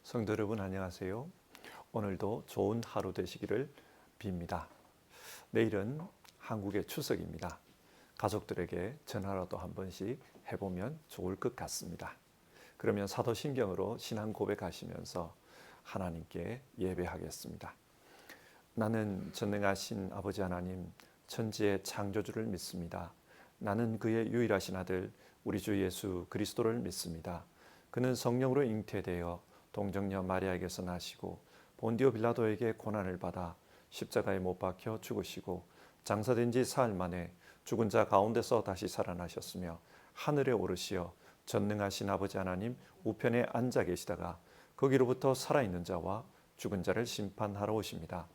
성도 여러분 안녕하세요. 오늘도 좋은 하루 되시기를 빕니다. 내일은 한국의 추석입니다. 가족들에게 전화라도 한 번씩 해보면 좋을 것 같습니다. 그러면 사도신경으로 신앙 고백하시면서 하나님께 예배하겠습니다. 나는 전능하신 아버지 하나님 천지의 창조주를 믿습니다. 나는 그의 유일하신 아들 우리 주 예수 그리스도를 믿습니다. 그는 성령으로 잉태되어 동정녀 마리아에게서 나시고 본디오 빌라도에게 고난을 받아 십자가에 못 박혀 죽으시고 장사된 지 사흘 만에 죽은 자 가운데서 다시 살아나셨으며 하늘에 오르시어 전능하신 아버지 하나님 우편에 앉아 계시다가 거기로부터 살아있는 자와 죽은 자를 심판하러 오십니다.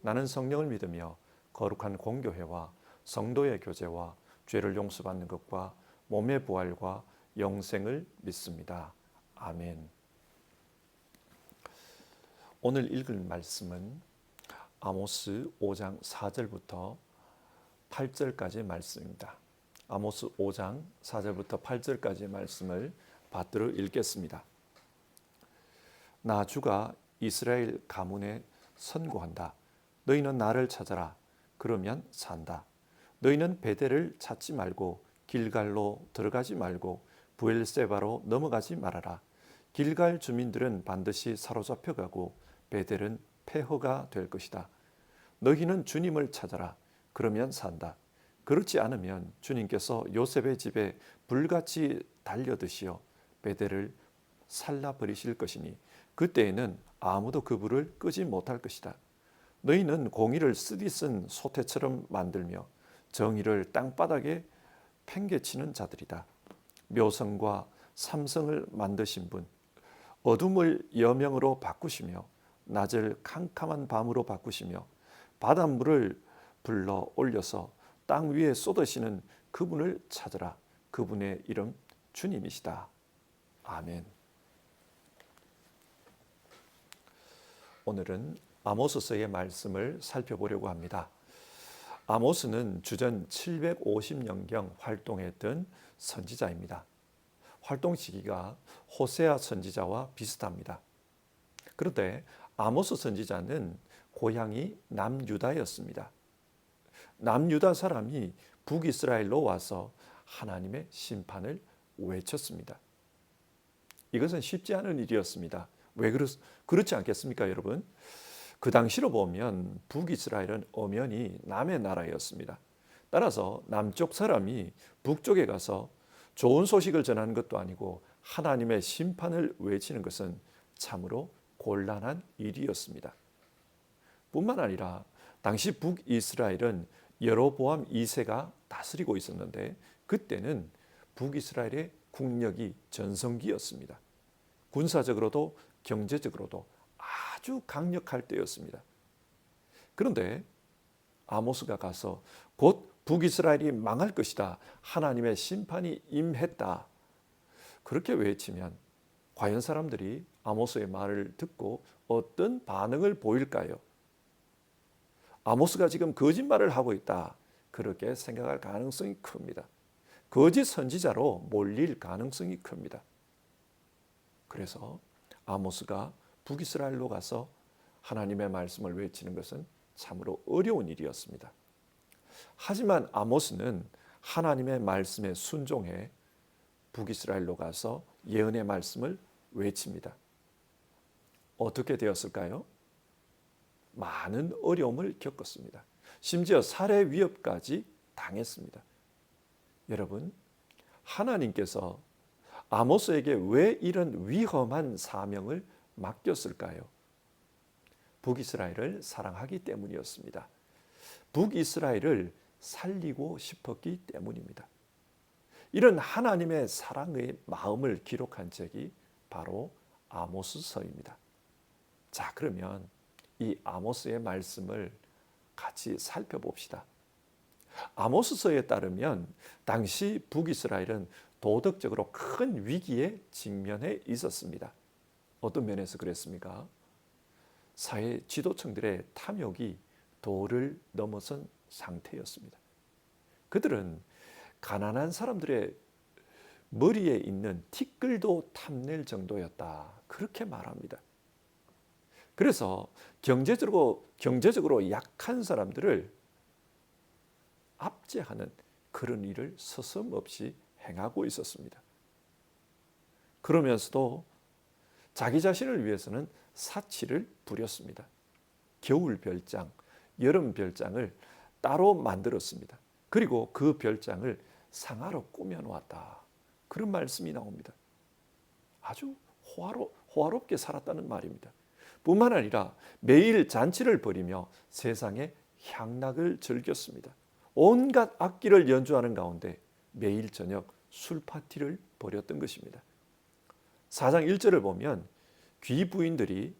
나는 성령을 믿으며 거룩한 공교회와 성도의 교제와 죄를 용서받는 것과 몸의 부활과 영생을 믿습니다. 아멘. 오늘 읽을 말씀은 아모스 5장 4절부터 8절까지의 말씀입니다. 아모스 5장 4절부터 8절까지의 말씀을 받들어 읽겠습니다. 나 주가 이스라엘 가문에 선고한다. 너희는 나를 찾아라. 그러면 산다. 너희는 베델을 찾지 말고 길갈로 들어가지 말고 브엘세바로 넘어가지 말아라. 길갈 주민들은 반드시 사로잡혀 가고 베델은 폐허가 될 것이다. 너희는 주님을 찾아라. 그러면 산다. 그렇지 않으면 주님께서 요셉의 집에 불같이 달려드시어 베델을 살라버리실 것이니 그때에는 아무도 그 불을 끄지 못할 것이다. 너희는 공의를 쓰디쓴 소태처럼 만들며 정의를 땅바닥에 팽개치는 자들이다. 묘성과 삼성을 만드신 분, 어둠을 여명으로 바꾸시며 낮을 캄캄한 밤으로 바꾸시며 바닷물을 불러 올려서 땅 위에 쏟으시는 그분을 찾으라. 그분의 이름 주님이시다. 아멘. 오늘은 아모스서의 말씀을 살펴보려고 합니다. 아모스는 주전 750년경 활동했던 선지자입니다. 활동 시기가 호세아 선지자와 비슷합니다. 그런데 아모스 선지자는 고향이 남유다였습니다. 남유다 사람이 북이스라엘로 와서 하나님의 심판을 외쳤습니다. 이것은 쉽지 않은 일이었습니다. 왜 그렇지 않겠습니까, 여러분? 그 당시로 보면 북이스라엘은 엄연히 남의 나라였습니다. 따라서 남쪽 사람이 북쪽에 가서 좋은 소식을 전하는 것도 아니고 하나님의 심판을 외치는 것은 참으로 곤란한 일이었습니다. 뿐만 아니라 당시 북이스라엘은 여로보암 2세가 다스리고 있었는데 그때는 북이스라엘의 국력이 전성기였습니다. 군사적으로도 경제적으로도 아주 강력할 때였습니다. 그런데 아모스가 가서 곧 북이스라엘이 망할 것이다. 하나님의 심판이 임했다. 그렇게 외치면 과연 사람들이 아모스의 말을 듣고 어떤 반응을 보일까요? 아모스가 지금 거짓말을 하고 있다. 그렇게 생각할 가능성이 큽니다. 거짓 선지자로 몰릴 가능성이 큽니다. 그래서 아모스가 북이스라엘로 가서 하나님의 말씀을 외치는 것은 참으로 어려운 일이었습니다. 하지만 아모스는 하나님의 말씀에 순종해 북이스라엘로 가서 예언의 말씀을 외칩니다. 어떻게 되었을까요? 많은 어려움을 겪었습니다. 심지어 살해 위협까지 당했습니다. 여러분, 하나님께서 아모스에게 왜 이런 위험한 사명을 맡겼을까요? 북이스라엘을 사랑하기 때문이었습니다. 북이스라엘을 살리고 싶었기 때문입니다. 이런 하나님의 사랑의 마음을 기록한 책이 바로 아모스서입니다. 자, 그러면 이 아모스의 말씀을 같이 살펴봅시다. 아모스서에 따르면 당시 북이스라엘은 도덕적으로 큰 위기에 직면해 있었습니다. 어떤 면에서 그랬습니까? 사회 지도층들의 탐욕이 도를 넘어선 상태였습니다. 그들은 가난한 사람들의 머리에 있는 티끌도 탐낼 정도였다. 그렇게 말합니다. 그래서 경제적으로 약한 사람들을 압제하는 그런 일을 서슴없이 행하고 있었습니다. 그러면서도 자기 자신을 위해서는 사치를 부렸습니다. 겨울 별장, 여름 별장을 따로 만들었습니다. 그리고 그 별장을 상아로 꾸며놓았다. 그런 말씀이 나옵니다. 아주 호화롭게 살았다는 말입니다. 뿐만 아니라 매일 잔치를 벌이며 세상의 향락을 즐겼습니다. 온갖 악기를 연주하는 가운데 매일 저녁 술 파티를 벌였던 것입니다. 4장 1절을 보면 귀부인들이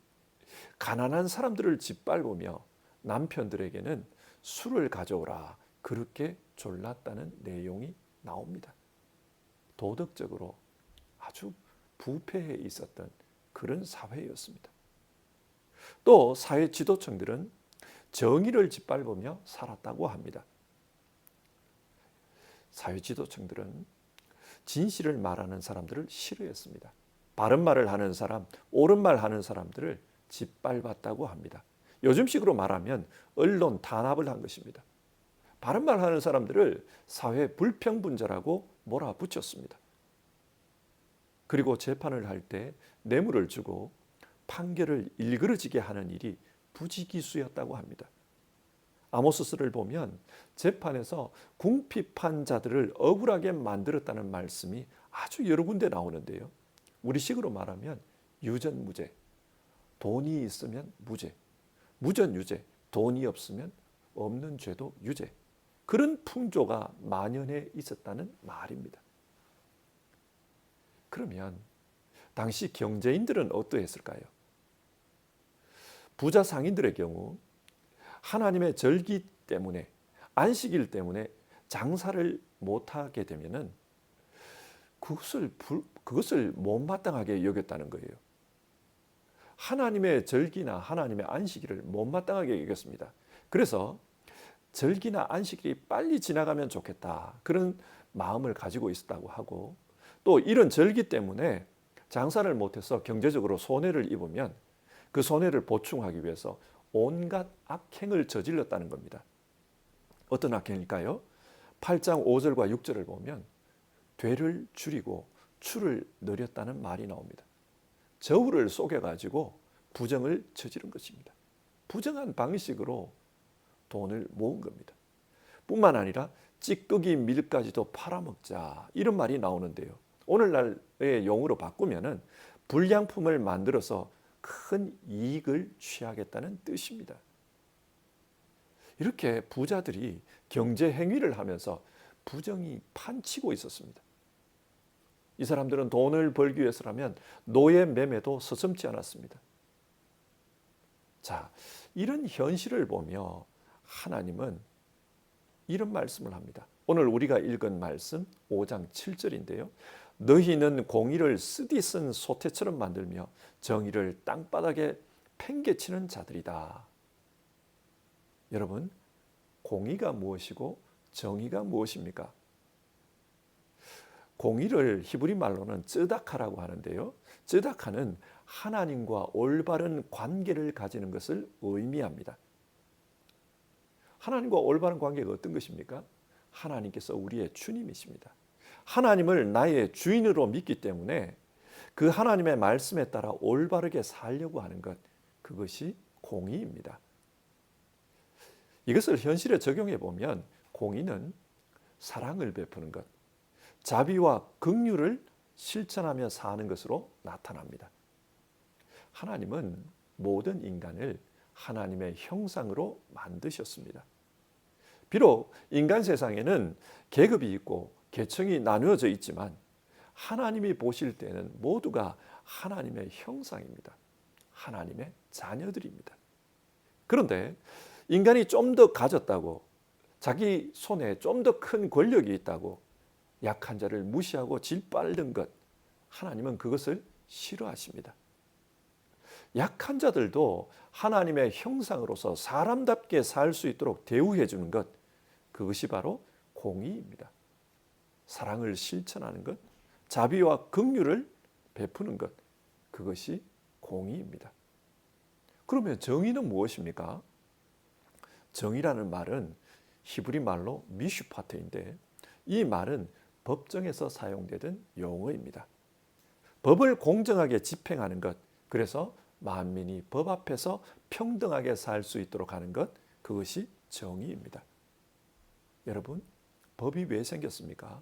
가난한 사람들을 짓밟으며 남편들에게는 술을 가져오라 그렇게 졸랐다는 내용이 나옵니다. 도덕적으로 아주 부패해 있었던 그런 사회였습니다. 또 사회 지도층들은 정의를 짓밟으며 살았다고 합니다. 사회 지도층들은 진실을 말하는 사람들을 싫어했습니다. 바른 말을 하는 사람, 옳은 말 하는 사람들을 짓밟았다고 합니다. 요즘식으로 말하면 언론 탄압을 한 것입니다. 바른 말 하는 사람들을 사회 불평분자라고 몰아붙였습니다. 그리고 재판을 할 때 뇌물을 주고 판결을 일그러지게 하는 일이 부지기수였다고 합니다. 아모스서를 보면 재판에서 궁핍한 자들을 억울하게 만들었다는 말씀이 아주 여러 군데 나오는데요. 우리식으로 말하면 유전무죄, 돈이 있으면 무죄, 무전유죄, 돈이 없으면 없는 죄도 유죄. 그런 풍조가 만연해 있었다는 말입니다. 그러면 당시 경제인들은 어떠했을까요? 부자 상인들의 경우 하나님의 절기 때문에 안식일 때문에 장사를 못하게 되면은 그것을 못마땅하게 여겼다는 거예요. 하나님의 절기나 하나님의 안식일을 못마땅하게 여겼습니다. 그래서 절기나 안식일이 빨리 지나가면 좋겠다 그런 마음을 가지고 있었다고 하고, 또 이런 절기 때문에 장사를 못해서 경제적으로 손해를 입으면 그 손해를 보충하기 위해서 온갖 악행을 저질렀다는 겁니다. 어떤 악행일까요? 8장 5절과 6절을 보면 되를 줄이고 추를 늘렸다는 말이 나옵니다. 저울을 속여가지고 부정을 저지른 것입니다. 부정한 방식으로 돈을 모은 겁니다. 뿐만 아니라 찌꺼기 밀까지도 팔아먹자 이런 말이 나오는데요. 오늘날의 용어로 바꾸면은 불량품을 만들어서 큰 이익을 취하겠다는 뜻입니다. 이렇게 부자들이 경제 행위를 하면서 부정이 판치고 있었습니다. 이 사람들은 돈을 벌기 위해서라면 노예 매매도 서슴지 않았습니다. 자, 이런 현실을 보며 하나님은 이런 말씀을 합니다. 오늘 우리가 읽은 말씀 5장 7절인데요. 너희는 공의를 쓰디 쓴 소태처럼 만들며 정의를 땅바닥에 팽개치는 자들이다. 여러분, 공의가 무엇이고 정의가 무엇입니까? 공의를 히브리 말로는 쯔다카라고 하는데요. 쯔다카는 하나님과 올바른 관계를 가지는 것을 의미합니다. 하나님과 올바른 관계가 어떤 것입니까? 하나님께서 우리의 주님이십니다. 하나님을 나의 주인으로 믿기 때문에 그 하나님의 말씀에 따라 올바르게 살려고 하는 것, 그것이 공의입니다. 이것을 현실에 적용해 보면 공의는 사랑을 베푸는 것, 자비와 긍휼을 실천하며 사는 것으로 나타납니다. 하나님은 모든 인간을 하나님의 형상으로 만드셨습니다. 비록 인간 세상에는 계급이 있고 계층이 나누어져 있지만 하나님이 보실 때는 모두가 하나님의 형상입니다. 하나님의 자녀들입니다. 그런데 인간이 좀 더 가졌다고, 자기 손에 좀 더 큰 권력이 있다고 약한 자를 무시하고 짓밟는 것, 하나님은 그것을 싫어하십니다. 약한 자들도 하나님의 형상으로서 사람답게 살 수 있도록 대우해 주는 것, 그것이 바로 공의입니다. 사랑을 실천하는 것, 자비와 긍휼을 베푸는 것, 그것이 공의입니다. 그러면 정의는 무엇입니까? 정의라는 말은 히브리 말로 미슈파트인데 이 말은 법정에서 사용되던 용어입니다. 법을 공정하게 집행하는 것, 그래서 만민이 법 앞에서 평등하게 살 수 있도록 하는 것, 그것이 정의입니다. 여러분, 법이 왜 생겼습니까?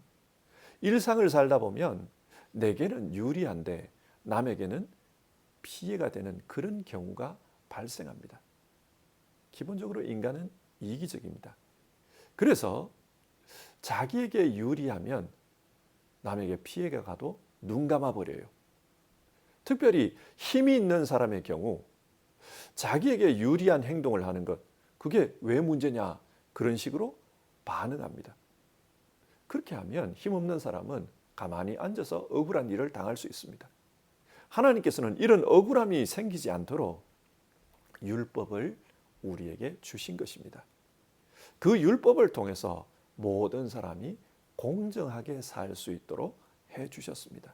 일상을 살다 보면 내게는 유리한데 남에게는 피해가 되는 그런 경우가 발생합니다. 기본적으로 인간은 이기적입니다. 그래서 자기에게 유리하면 남에게 피해가 가도 눈 감아버려요. 특별히 힘이 있는 사람의 경우 자기에게 유리한 행동을 하는 것, 그게 왜 문제냐, 그런 식으로 반응합니다. 그렇게 하면 힘없는 사람은 가만히 앉아서 억울한 일을 당할 수 있습니다. 하나님께서는 이런 억울함이 생기지 않도록 율법을 우리에게 주신 것입니다. 그 율법을 통해서 모든 사람이 공정하게 살 수 있도록 해 주셨습니다.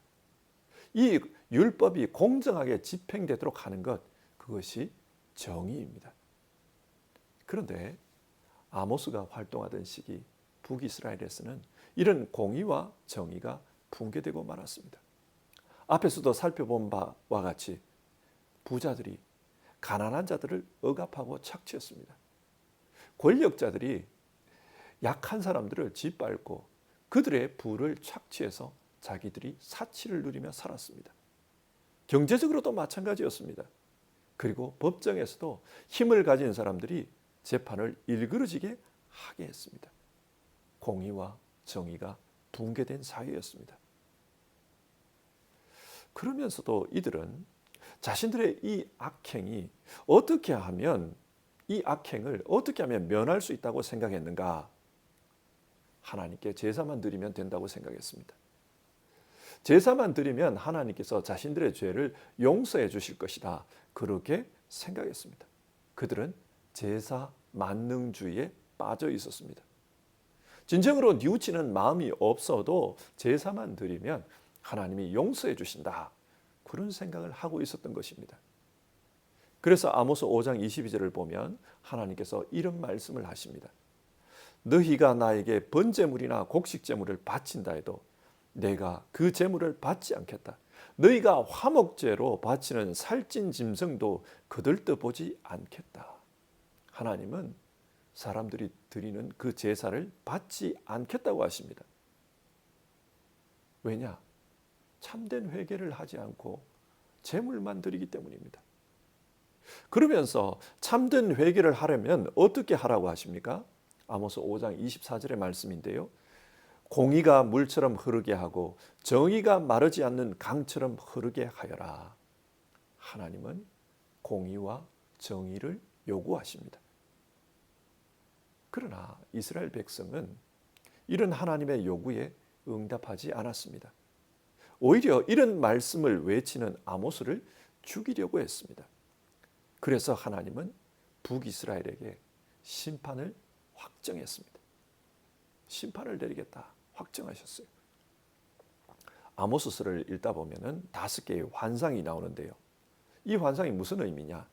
이 율법이 공정하게 집행되도록 하는 것, 그것이 정의입니다. 그런데 아모스가 활동하던 시기 북이스라엘에서는 이런 공의와 정의가 붕괴되고 말았습니다. 앞에서도 살펴본 바와 같이 부자들이 가난한 자들을 억압하고 착취했습니다. 권력자들이 약한 사람들을 짓밟고 그들의 부를 착취해서 자기들이 사치를 누리며 살았습니다. 경제적으로도 마찬가지였습니다. 그리고 법정에서도 힘을 가진 사람들이 재판을 일그러지게 하게 했습니다. 공의와 정의가 붕괴된 사회였습니다. 그러면서도 이들은 자신들의 이 악행이 어떻게 하면 이 악행을 어떻게 하면 면할 수 있다고 생각했는가? 하나님께 제사만 드리면 된다고 생각했습니다. 제사만 드리면 하나님께서 자신들의 죄를 용서해 주실 것이다, 그렇게 생각했습니다. 그들은 제사 만능주의에 빠져 있었습니다. 진정으로 뉘우치는 마음이 없어도 제사만 드리면 하나님이 용서해 주신다, 그런 생각을 하고 있었던 것입니다. 그래서 아모스 5장 22절을 보면 하나님께서 이런 말씀을 하십니다. 너희가 나에게 번제물이나 곡식제물을 바친다 해도 내가 그 제물을 받지 않겠다. 너희가 화목제로 바치는 살찐 짐승도 거들떠보지 않겠다. 하나님은 사람들이 드리는 그 제사를 받지 않겠다고 하십니다. 왜냐? 참된 회개를 하지 않고 제물만 드리기 때문입니다. 그러면서 참된 회개를 하려면 어떻게 하라고 하십니까? 아모스 5장 24절의 말씀인데요. 공의가 물처럼 흐르게 하고 정의가 마르지 않는 강처럼 흐르게 하여라. 하나님은 공의와 정의를 요구하십니다. 그러나 이스라엘 백성은 이런 하나님의 요구에 응답하지 않았습니다. 오히려 이런 말씀을 외치는 아모스를 죽이려고 했습니다. 그래서 하나님은 북이스라엘에게 심판을 확정했습니다. 심판을 내리겠다 확정하셨어요. 아모스서를 읽다 보면은 5개의 환상이 나오는데요. 이 환상이 무슨 의미냐?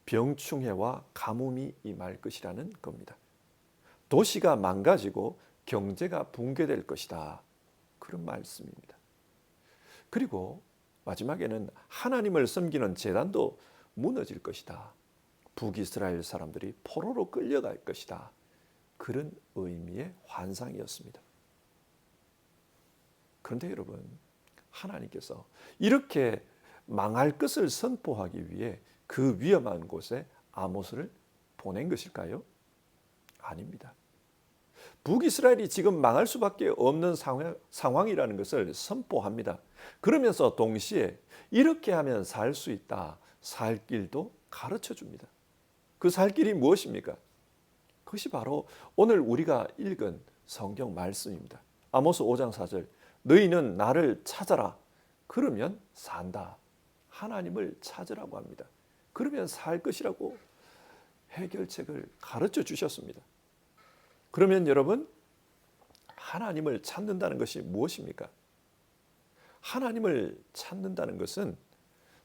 병충해와 가뭄이 임할 것이라는 겁니다. 도시가 망가지고 경제가 붕괴될 것이다, 그런 말씀입니다. 그리고 마지막에는 하나님을 섬기는 제단도 무너질 것이다. 북이스라엘 사람들이 포로로 끌려갈 것이다. 그런 의미의 환상이었습니다. 그런데 여러분, 하나님께서 이렇게 망할 것을 선포하기 위해 그 위험한 곳에 아모스를 보낸 것일까요? 아닙니다. 북이스라엘이 지금 망할 수밖에 없는 상황이라는 것을 선포합니다. 그러면서 동시에 이렇게 하면 살 수 있다, 살 길도 가르쳐 줍니다. 그 살 길이 무엇입니까? 그것이 바로 오늘 우리가 읽은 성경 말씀입니다. 아모스 5장 4절, 너희는 나를 찾아라. 그러면 산다. 하나님을 찾으라고 합니다. 그러면 살 것이라고 해결책을 가르쳐 주셨습니다. 그러면 여러분, 하나님을 찾는다는 것이 무엇입니까? 하나님을 찾는다는 것은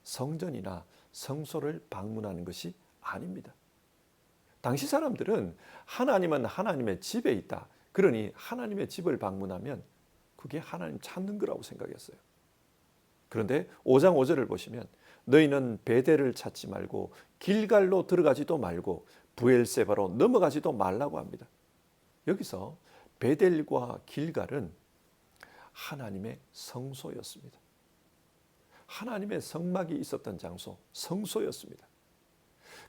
성전이나 성소를 방문하는 것이 아닙니다. 당시 사람들은 하나님은 하나님의 집에 있다. 그러니 하나님의 집을 방문하면 그게 하나님 찾는 거라고 생각했어요. 그런데 5장 5절을 보시면 너희는 베델을 찾지 말고 길갈로 들어가지도 말고 브엘세바로 넘어가지도 말라고 합니다. 여기서 베델과 길갈은 하나님의 성소였습니다. 하나님의 성막이 있었던 장소, 성소였습니다.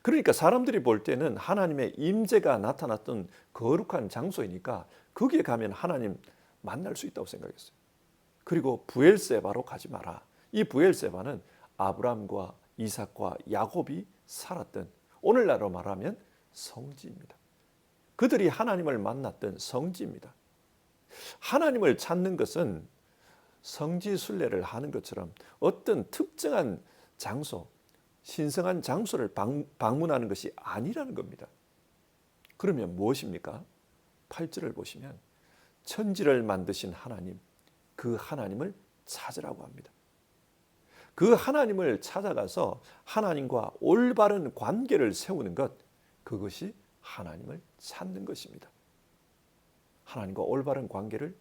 그러니까 사람들이 볼 때는 하나님의 임재가 나타났던 거룩한 장소이니까 거기에 가면 하나님 만날 수 있다고 생각했어요. 그리고 브엘세바로 가지 마라. 이 브엘세바는 아브람과 이삭과 야곱이 살았던, 오늘날로 말하면 성지입니다. 그들이 하나님을 만났던 성지입니다. 하나님을 찾는 것은 성지 순례를 하는 것처럼 어떤 특정한 장소, 신성한 장소를 방문하는 것이 아니라는 겁니다. 그러면 무엇입니까? 8절을 보시면 천지를 만드신 하나님, 그 하나님을 찾으라고 합니다. 그 하나님을 찾아가서 하나님과 올바른 관계를 세우는 것, 그것이 하나님을 찾는 것입니다. 하나님과 올바른 관계를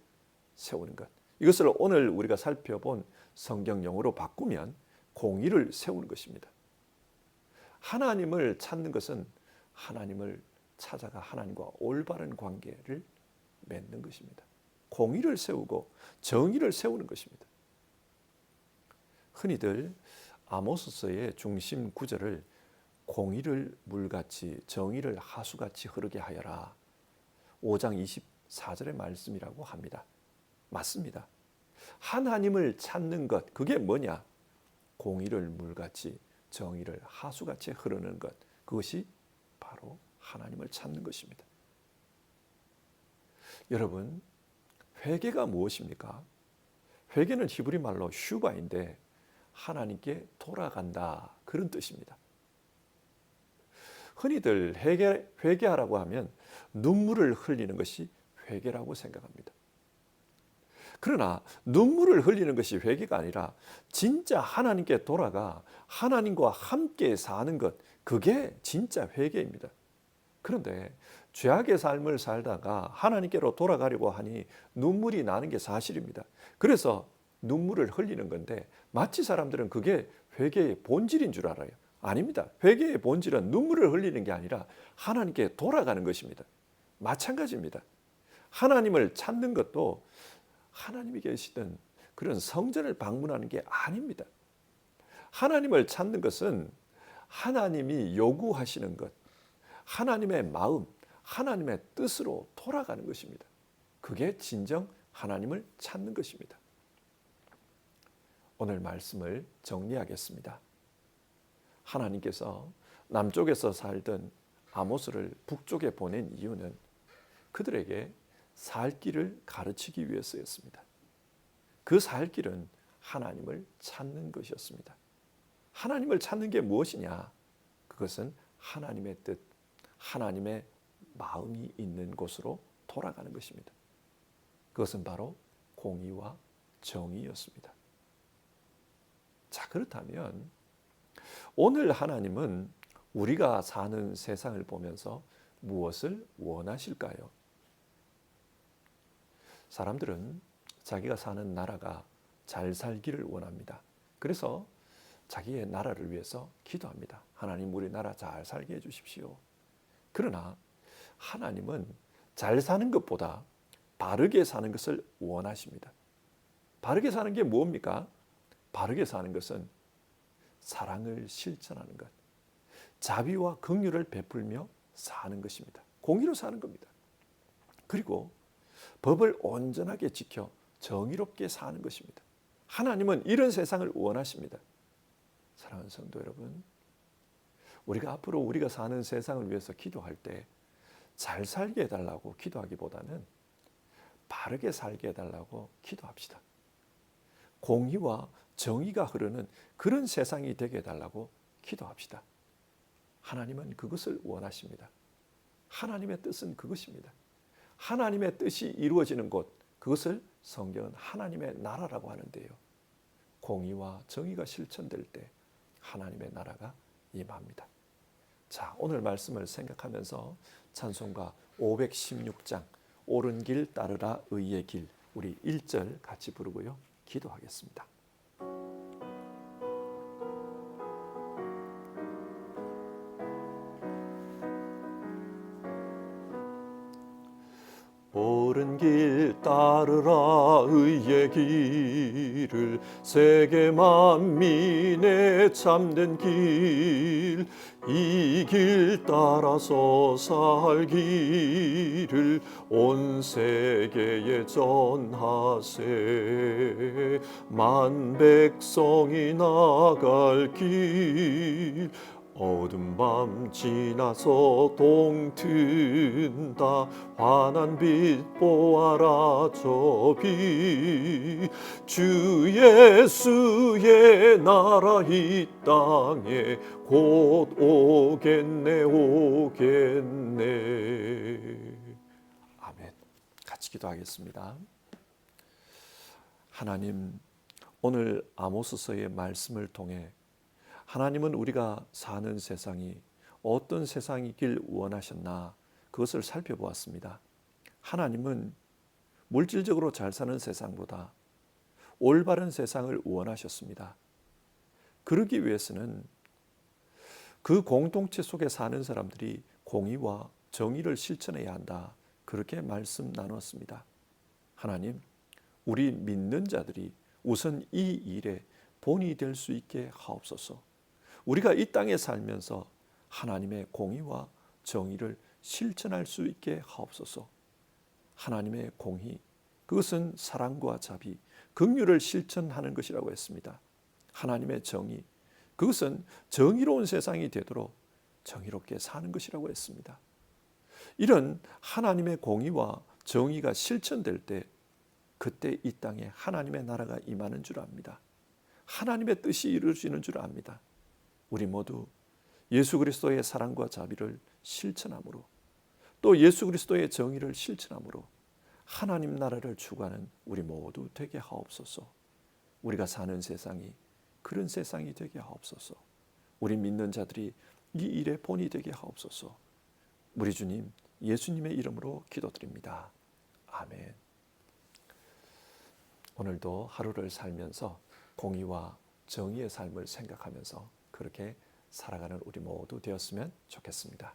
세우는 것. 이것을 오늘 우리가 살펴본 성경 용어로 바꾸면 공의를 세우는 것입니다. 하나님을 찾는 것은 하나님을 찾아가 하나님과 올바른 관계를 맺는 것입니다. 공의를 세우고 정의를 세우는 것입니다. 흔히들 아모스서의 중심 구절을 공의를 물같이 정의를 하수같이 흐르게 하여라. 5장 24절의 말씀이라고 합니다. 맞습니다. 하나님을 찾는 것, 그게 뭐냐? 공의를 물같이 정의를 하수같이 흐르는 것, 그것이 바로 하나님을 찾는 것입니다. 여러분, 회개가 무엇입니까? 회개는 히브리 말로 슈바인데 하나님께 돌아간다, 그런 뜻입니다. 흔히들 회개하라고 하면 눈물을 흘리는 것이 회개라고 생각합니다. 그러나 눈물을 흘리는 것이 회개가 아니라 진짜 하나님께 돌아가 하나님과 함께 사는 것, 그게 진짜 회개입니다. 그런데 죄악의 삶을 살다가 하나님께로 돌아가려고 하니 눈물이 나는 게 사실입니다. 그래서 눈물을 흘리는 건데 마치 사람들은 그게 회개의 본질인 줄 알아요. 아닙니다. 회개의 본질은 눈물을 흘리는 게 아니라 하나님께 돌아가는 것입니다. 마찬가지입니다. 하나님을 찾는 것도 하나님이 계시던 그런 성전을 방문하는 게 아닙니다. 하나님을 찾는 것은 하나님이 요구하시는 것, 하나님의 마음, 하나님의 뜻으로 돌아가는 것입니다. 그게 진정 하나님을 찾는 것입니다. 오늘 말씀을 정리하겠습니다. 하나님께서 남쪽에서 살던 아모스를 북쪽에 보낸 이유는 그들에게 살 길을 가르치기 위해서였습니다. 그 살 길은 하나님을 찾는 것이었습니다. 하나님을 찾는 게 무엇이냐? 그것은 하나님의 뜻, 하나님의 마음이 있는 곳으로 돌아가는 것입니다. 그것은 바로 공의와 정의였습니다. 자, 그렇다면 오늘 하나님은 우리가 사는 세상을 보면서 무엇을 원하실까요? 사람들은 자기가 사는 나라가 잘 살기를 원합니다. 그래서 자기의 나라를 위해서 기도합니다. 하나님, 우리 나라 잘 살게 해주십시오. 그러나 하나님은 잘 사는 것보다 바르게 사는 것을 원하십니다. 바르게 사는 게 뭡니까? 바르게 사는 것은 사랑을 실천하는 것, 자비와 긍휼을 베풀며 사는 것입니다. 공의로 사는 겁니다. 그리고 법을 온전하게 지켜 정의롭게 사는 것입니다. 하나님은 이런 세상을 원하십니다. 사랑하는 성도 여러분, 우리가 앞으로 우리가 사는 세상을 위해서 기도할 때 잘 살게 해달라고 기도하기보다는 바르게 살게 해달라고 기도합시다. 공의와 정의가 흐르는 그런 세상이 되게 해달라고 기도합시다. 하나님은 그것을 원하십니다. 하나님의 뜻은 그것입니다. 하나님의 뜻이 이루어지는 곳, 그것을 성경은 하나님의 나라라고 하는데요. 공의와 정의가 실천될 때 하나님의 나라가 임합니다. 자, 오늘 말씀을 생각하면서 찬송가 516장 옳은 길 따르라 의의 길, 우리 1절 같이 부르고요. 기도하겠습니다. 옳은 길 따르라 의의 길을, 세계 만민의 참된 길, 이 길 따라서 살기를 온 세계에 전하세. 만 백성이 나갈 길, 어두운 밤 지나서 동튼다. 환한 빛 보아라 저 빛, 주 예수의 나라 이 땅에 곧 오겠네 오겠네. 아멘. 같이 기도하겠습니다. 하나님, 오늘 아모스서의 말씀을 통해 하나님은 우리가 사는 세상이 어떤 세상이길 원하셨나 그것을 살펴보았습니다. 하나님은 물질적으로 잘 사는 세상보다 올바른 세상을 원하셨습니다. 그러기 위해서는 그 공동체 속에 사는 사람들이 공의와 정의를 실천해야 한다. 그렇게 말씀 나눴습니다. 하나님, 우리 믿는 자들이 우선 이 일에 본이 될 수 있게 하옵소서. 우리가 이 땅에 살면서 하나님의 공의와 정의를 실천할 수 있게 하옵소서. 하나님의 공의, 그것은 사랑과 자비, 긍휼을 실천하는 것이라고 했습니다. 하나님의 정의, 그것은 정의로운 세상이 되도록 정의롭게 사는 것이라고 했습니다. 이런 하나님의 공의와 정의가 실천될 때 그때 이 땅에 하나님의 나라가 임하는 줄 압니다. 하나님의 뜻이 이루어지는 줄 압니다. 우리 모두 예수 그리스도의 사랑과 자비를 실천함으로, 또 예수 그리스도의 정의를 실천함으로 하나님 나라를 추구하는 우리 모두 되게 하옵소서. 우리가 사는 세상이 그런 세상이 되게 하옵소서. 우리 믿는 자들이 이 일에 본이 되게 하옵소서. 우리 주님 예수님의 이름으로 기도드립니다. 아멘. 오늘도 하루를 살면서 공의와 정의의 삶을 생각하면서 그렇게 살아가는 우리 모두 되었으면 좋겠습니다.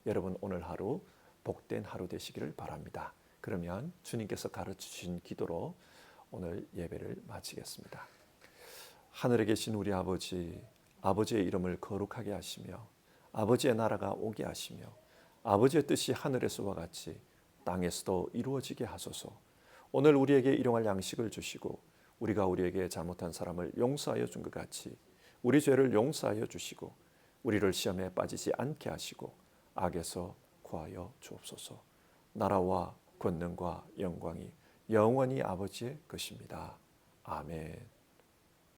여러분, 오늘 하루 복된 하루 되시기를 바랍니다. 그러면 주님께서 가르치신 기도로 오늘 예배를 마치겠습니다. 하늘에 계신 우리 아버지, 아버지의 이름을 거룩하게 하시며 아버지의 나라가 오게 하시며 아버지의 뜻이 하늘에서와 같이 땅에서도 이루어지게 하소서. 오늘 우리에게 일용할 양식을 주시고 우리가 우리에게 잘못한 사람을 용서하여 준 것 같이 우리 죄를 용서하여 주시고 우리를 시험에 빠지지 않게 하시고 악에서 구하여 주옵소서. 나라와 권능과 영광이 영원히 아버지의 것입니다. 아멘.